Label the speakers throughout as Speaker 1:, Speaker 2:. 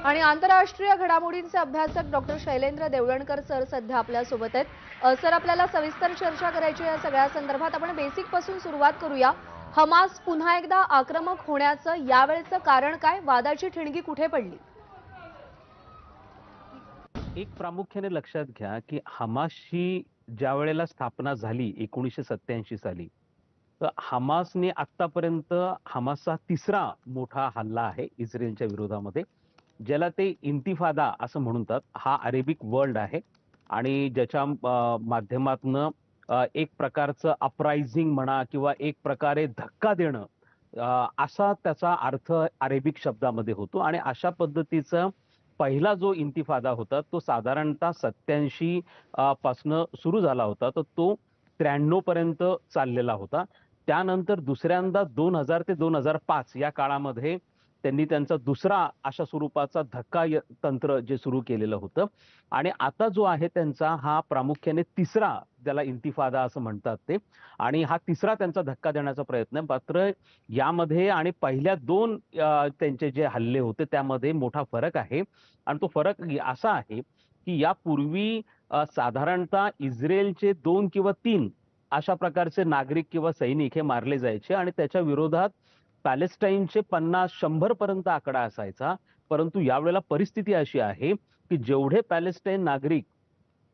Speaker 1: आणि आंतरराष्ट्रीय घडामोडींचे अभ्यासक डॉक्टर शैलेंद्र देवळणकर सर सध्या आपल्या सोबत आहेत. सर, आपल्याला सविस्तर चर्चा करायची या सगळ्या संदर्भात. आपण बेसिक पासून सुरुवात करूया. हमास पुन्हा एकदा आक्रमक होण्याचं यावेळचं कारण काय? वादाची ठिणगी कुठे पडली?
Speaker 2: एक प्रामुख्याने लक्षात घ्या की हमासची ज्या वेळेला स्थापना झाली 1987 साली, तर हमासने आतापर्यंत हमासचा तिसरा मोठा हल्ला आहे इस्रायलच्या विरोधामध्ये, ज्याला ते इंतिफादा असं म्हणतात. हा अरेबिक वर्ड आहे आणि ज्याच्या माध्यमातून एक प्रकारचं अपरायझिंग म्हणा किंवा एक प्रकारे धक्का देणं, असा त्याचा अर्थ अरेबिक शब्दामध्ये होतो. आणि अशा पद्धतीचं पहिला जो इंतिफादा होता तो साधारणतः 87 पासनं सुरू झाला होता, तर तो 93 पर्यंत चाललेला होता. त्यानंतर दुसऱ्यांदा 2000 ते 2005 या काळामध्ये त्यांनी त्यांचा दुसरा अशा स्वरूपाचा धक्का तंत्र जे सुरू केलेलं होतं. आणि आता जो आहे त्यांचा हा प्रामुख्याने तिसरा, ज्याला इंतिफादा असं म्हणतात ते, आणि हा तिसरा त्यांचा धक्का देण्याचा प्रयत्न आहे. मात्र यामध्ये आणि पहिल्या दोन त्यांचे जे हल्ले होते त्यामध्ये मोठा फरक आहे. आणि तो फरक असा आहे की यापूर्वी साधारणतः इस्रायलचे 2 किंवा 3 अशा प्रकारचे नागरिक किंवा सैनिक हे मारले जायचे आणि त्याच्या विरोधात पॅलेस्टाईनचे 50-100 पर्यंत आकडा असायचा. परंतु यावेळेला परिस्थिती अशी आहे की जेवढे पॅलेस्टाईन नागरिक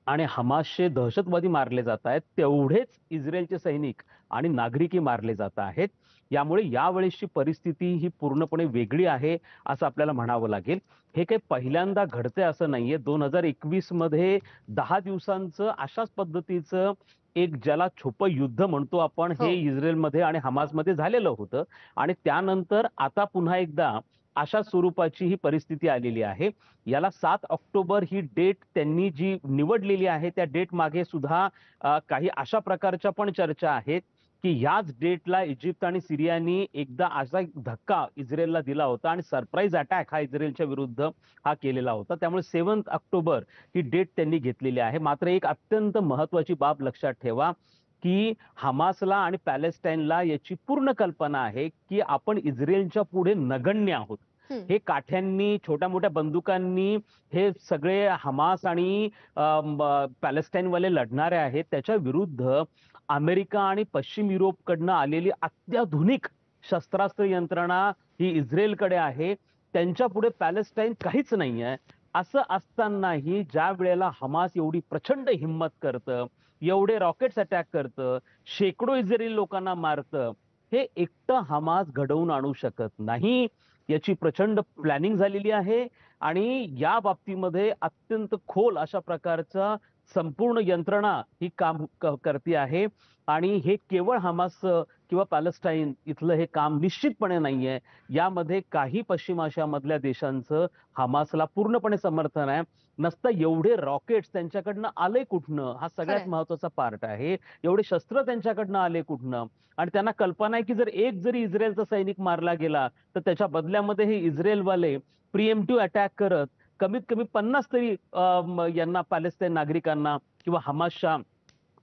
Speaker 2: आणि हमासचे दहशतवादी मारले जात आहेत, तेवढेच इस्रायलचे सैनिक आणि नागरिकही मारले जात आहेत. यामुळे यावेळेसची परिस्थिती ही पूर्णपणे वेगळी आहे असं आपल्याला म्हणावं लागेल. हे काही पहिल्यांदा घडते असं नाहीये. 2021 मध्ये 10 दिवसांचं अशाच पद्धतीचं एक, ज्याला छोपं युद्ध म्हणतो आपण,
Speaker 1: हो.
Speaker 2: हे इस्रायलमध्ये आणि हमासमध्ये झालेलं होतं. आणि त्यानंतर आता पुन्हा एकदा अशा स्वरूपाची ही परिस्थिती आलेली आहे. याला 7 ऑक्टोबर ही डेट त्यांनी जी निवडलेली आहे, त्या डेट मागे सुद्धा काही अशा प्रकारच्या पण चर्चा आहेत की ह्याच डेटला इजिप्त आणि सिरियानी एकदा असा एक धक्का इस्रायलला दिला होता आणि सरप्राईज अटॅक हा इस्रायलच्या विरुद्ध हा केलेला होता. त्यामुळे 7 ऑक्टोबर ही डेट त्यांनी घेतलेली आहे. मात्र एक अत्यंत महत्वाची बाब लक्षात ठेवा की हमासला आणि पॅलेस्टाईनला याची पूर्ण कल्पना आहे की आपण इस्रायलच्या पुढे नगण्य आहोत. हे काठ्यांनी, छोट्या मोठ्या बंदुकांनी हे सगळे हमास आणि पॅलेस्टाईनवाले लढणारे आहेत. त्याच्या विरुद्ध अमेरिका आणि पश्चिम युरोपकडनं आलेली अत्याधुनिक शस्त्रास्त्र यंत्रणा ही इस्रायलकडे आहे. त्यांच्या पुढे पॅलेस्टाईन काहीच नाही आहे. असं असतानाही ज्या वेळेला हमास एवढी प्रचंड हिंमत करतं, एवढे रॉकेट्स अटॅक करतं, शेकडो इस्रायली लोकांना मारतं, हे एकटं हमास घडवून आणू शकत नाही. याची प्रचंड प्लॅनिंग झालेली आहे आणि या बाबतीमध्ये अत्यंत खोल अशा प्रकारचा संपूर्ण यंत्रणा ही काम करते आहे. आणि हे केवळ हमास किंवा पॅलेस्टाईन इथलं हे काम निश्चितपणे नाहीये. यामध्ये काही पश्चिम आशियामधल्या देशांचं हमासला पूर्णपणे समर्थन आहे. नसतं एवढे रॉकेट्स त्यांच्याकडनं आले कुठनं, हा सगळ्यात महत्वाचा पार्ट आहे. एवढे शस्त्र त्यांच्याकडनं आले कुठनं. आणि त्यांना कल्पना आहे की जर एक जरी इस्रायलचा सैनिक मारला गेला तर त्याच्या बदल्यामध्ये हे इस्रायलवाले प्रिएम्प्टिव्ह अटॅक करत कमीत कमी 50 तरी यांना, पॅलेस्टाईन नागरिकांना किंवा हमासच्या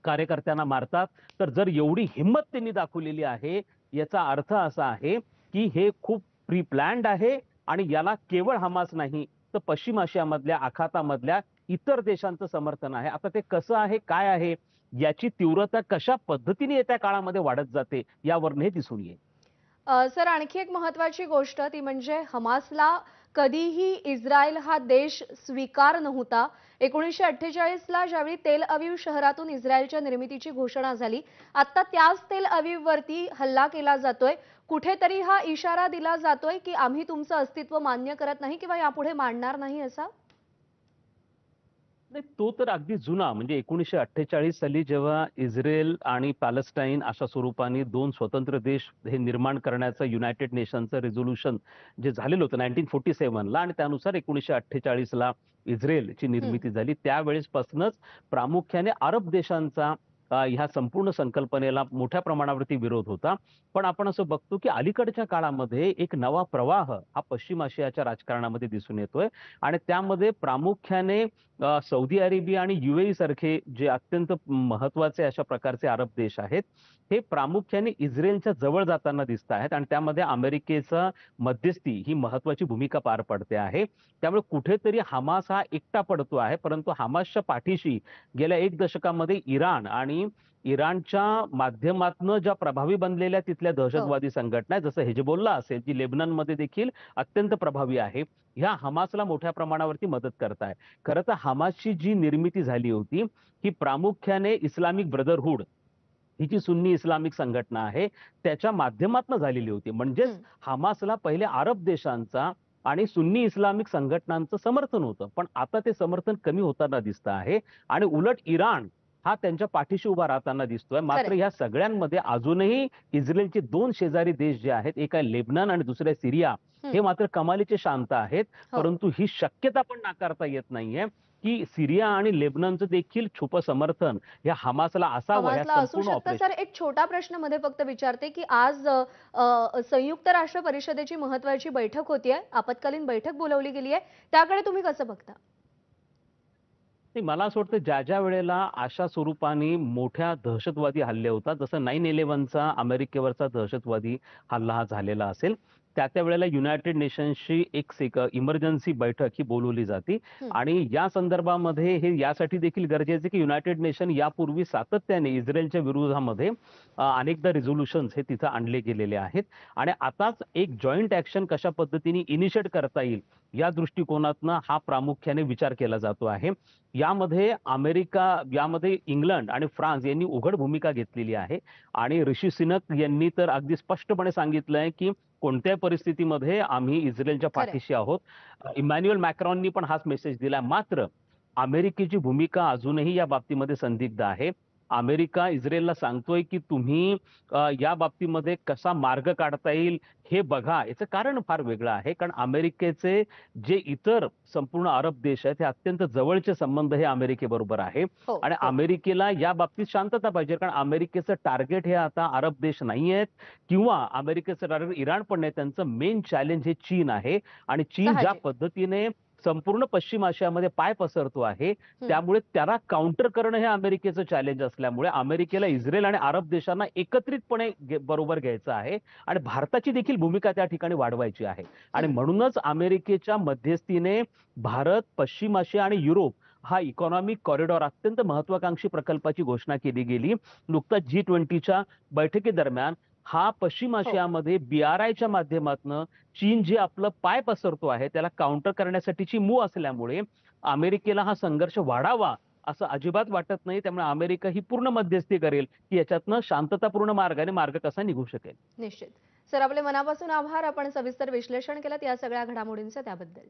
Speaker 2: कार्यकर्त्यांना मारतात. तर जर एवढी हिंमत त्यांनी दाखवलेली आहे, याचा अर्थ असा आहे की हे खूप प्री प्लॅन्ड आहे आणि याला केवळ हमास नाही तर पश्चिम आशियामधल्या, आखातामधल्या इतर देशांचं समर्थन आहे. आता ते कसं आहे, काय आहे, याची तीव्रता कशा पद्धतीने येत्या काळामध्ये वाढत जाते यावरून हे दिसून येईल.
Speaker 1: सर, आणखी एक महत्वाची गोष्ट ती म्हणजे हमासला कधीही इस्रायल हा देश स्वीकार नव्हता. 1948ला ज्यावेळी तेल अवीव शहरातून इस्रायलच्या निर्मितीची घोषणा झाली, आता त्याच तेल अवीववरती हल्ला केला जातोय. कुठेतरी हा इशारा दिला जातोय की आम्ही तुमचं अस्तित्व मान्य करत नाही किंवा यापुढे मानणार नाही असा?
Speaker 2: नाही, तो तर अगदी जुना, म्हणजे 1948 साली जेव्हा इस्रायल आणि पॅलेस्टाईन अशा स्वरूपाने दोन स्वतंत्र देश हे निर्माण करण्याचं युनायटेड नेशनचं रेझोल्युशन जे झालेलं होतं 1947 ला, आणि त्यानुसार 1948 ला इस्रायलची निर्मिती झाली. त्यावेळेसपासूनच प्रामुख्याने अरब देशांचा ह्या संपूर्ण संकल्पनेला मोठ्या प्रमाणावरती विरोध होता. पण आपण असं बघतो की अलीकडच्या काळामध्ये एक नवा प्रवाह हा पश्चिम आशियाच्या राजकारणामध्ये दिसून येतोय आणि त्यामध्ये प्रामुख्याने सौदी अरेबिया आणि UAE सारखे जे अत्यंत महत्वाचे अशा प्रकारचे अरब देश आहेत, हे प्रामुख्याने इस्रायलच्या जवळ जाताना दिसत आहेत आणि त्यामध्ये अमेरिकेचा मध्यस्थी ही महत्वाची भूमिका पार पडते आहे. त्यामुळे कुठेतरी हमास हा एकटा पडतो आहे, परंतु हमासच्या पाठीशी गेल्या 1 दशकामध्ये इराण आणि इराणच्या माध्यमातनं ज्या प्रभावी बनलेल्या तिथल्या
Speaker 1: हो.
Speaker 2: दहशतवादी संघटना आहेत, जसं हिजबुल्ला असेल, जी लेबननमध्ये देखील अत्यंत प्रभावी आहे, ह्या हमासला मोठ्या प्रमाणावरती मदत करत आहे. खरं तर हमासची जी निर्मिती झाली होती, ही प्रामुख्याने इस्लामिक ब्रदरहूड ही जी सुन्नी इस्लामिक संघटना आहे, त्याच्या माध्यमातून झालेली होती. म्हणजेच
Speaker 1: हं.
Speaker 2: हमासला पहिले अरब देशांचा आणि सुन्नी इस्लामिक संघटनांचं समर्थन होतं. पण आता ते समर्थन कमी होताना दिसतं आहे आणि उलट इराण हा त्यांच्या पाठीशी उभा राहताना दिसतोय. मात्र
Speaker 1: खरंय.
Speaker 2: या सगळ्यांमध्ये अजूनही इस्रायलचे 2 शेजारी देश जे आहेत, एक आहे लेबनन आणि दुसरे सिरिया.
Speaker 1: हं.
Speaker 2: हे मात्र कमालीचे शांत आहेत.
Speaker 1: हो.
Speaker 2: परंतु ही शक्यता पण नाकारता येत नाहीये, की सिरिया आणि लेबननचं देखील छुपं समर्थन या हमासला असावं ह्या
Speaker 1: हमासला असू
Speaker 2: संपूर्ण
Speaker 1: शकतं. Sir,
Speaker 2: operation.
Speaker 1: एक छोटा प्रश्न मध्ये फक्त विचारते, की आज संयुक्त राष्ट्र परिषदेची महत्त्वाची बैठक होतीये, आपत्कालीन बैठक बोलावली गेली आहे. त्याकडे तुम्ही कसं बघता?
Speaker 2: नाही, मला असं वाटतं ज्या वेळेला अशा स्वरूपाने मोठ्या दहशतवादी हल्ले होतात, जसं 9/11चा अमेरिकेवरचा दहशतवादी हल्ला हा झालेला असेल, त्या वेळेला युनायटेड नेशन्सची एक इमर्जन्सी बैठक ही बोलवली जाते
Speaker 1: हं.
Speaker 2: आणि या संदर्भामध्ये हे यासाठी देखील गरजेचं आहे की युनायटेड नेशन यापूर्वी सातत्याने इस्रायलच्या विरोधामध्ये अनेकदा रिझोल्युशन्स हे तिथं आणले गेलेले आहेत आणि आताच एक जॉईंट ऍक्शन कशा पद्धतीने इनिशिएट करता येईल या दृष्टिकोनातनं हा प्रामुख्याने विचार केला जातो आहे. यामध्ये इंग्लंड आणि फ्रान्स यांनी उघड भूमिका घेतलेली आहे आणि ऋषी सुनक यांनी तर अगदी स्पष्टपणे सांगितलंय की कोणत्याही परिस्थितीमध्ये आम्ही इस्रायलच्या
Speaker 1: खरंय.
Speaker 2: पाठीशी आहोत. इमॅन्युअल मॅक्रॉननी पण हाच मेसेज दिलाय. मात्र अमेरिकेची भूमिका अजूनही या बाबतीमध्ये संदिग्ध आहे. अमेरिका इस्रायलला सांगतोय की तुम्ही या बाबतीमध्ये कसा मार्ग काढता येईल हे बघा. याचं कारण फार वेगळं आहे. कारण अमेरिकेचे जे इतर संपूर्ण अरब देश आहेत, हे अत्यंत जवळचे संबंध हे अमेरिकेबरोबर आहे
Speaker 1: हो,
Speaker 2: आणि
Speaker 1: हो.
Speaker 2: अमेरिकेला या बाबतीत शांतता पाहिजे. कारण अमेरिकेचं टार्गेट हे आता अरब देश नाही आहेत किंवा अमेरिकेचं टार्गेट इराण पण नाही. त्यांचं मेन चॅलेंज हे चीन आहे आणि चीन ज्या
Speaker 1: साहजिक.
Speaker 2: पद्धतीने संपूर्ण पश्चिम आशियामध्ये पाय पसरतो आहे,
Speaker 1: हं.
Speaker 2: त्यामुळे त्याला काउंटर करणं हे अमेरिकेचं चॅलेंज असल्यामुळे अमेरिकेला इस्रायल आणि अरब देशांना एकत्रितपणे बरोबर घ्यायचं आहे आणि भारताची देखील भूमिका त्या ठिकाणी वाढवायची आहे आणि
Speaker 1: हं.
Speaker 2: म्हणूनच अमेरिकेच्या मध्यस्थीने भारत, पश्चिम आशिया आणि युरोप हा इकॉनॉमिक कॉरिडॉर अत्यंत महत्वाकांक्षी प्रकल्पाची घोषणा केली गेली. नुकताच G20च्या बैठकीदरम्यान हा पश्चिम
Speaker 1: हो.
Speaker 2: आशियामध्ये BRIच्या माध्यमातून चीन जे आपलं पाय पसरतो आहे त्याला काउंटर करण्यासाठीची मूव्ह असल्यामुळे अमेरिकेला हा संघर्ष वाढावा असं अजिबात वाटत नाही. त्यामुळे अमेरिका ही पूर्ण मध्यस्थी करेल की याच्यातनं शांततापूर्ण मार्गाने मार्ग कसा निघू शकेल.
Speaker 1: निश्चित. सर, आपले मनापासून आभार. आपण सविस्तर विश्लेषण केलं या सगळ्या घडामोडींचं त्याबद्दल.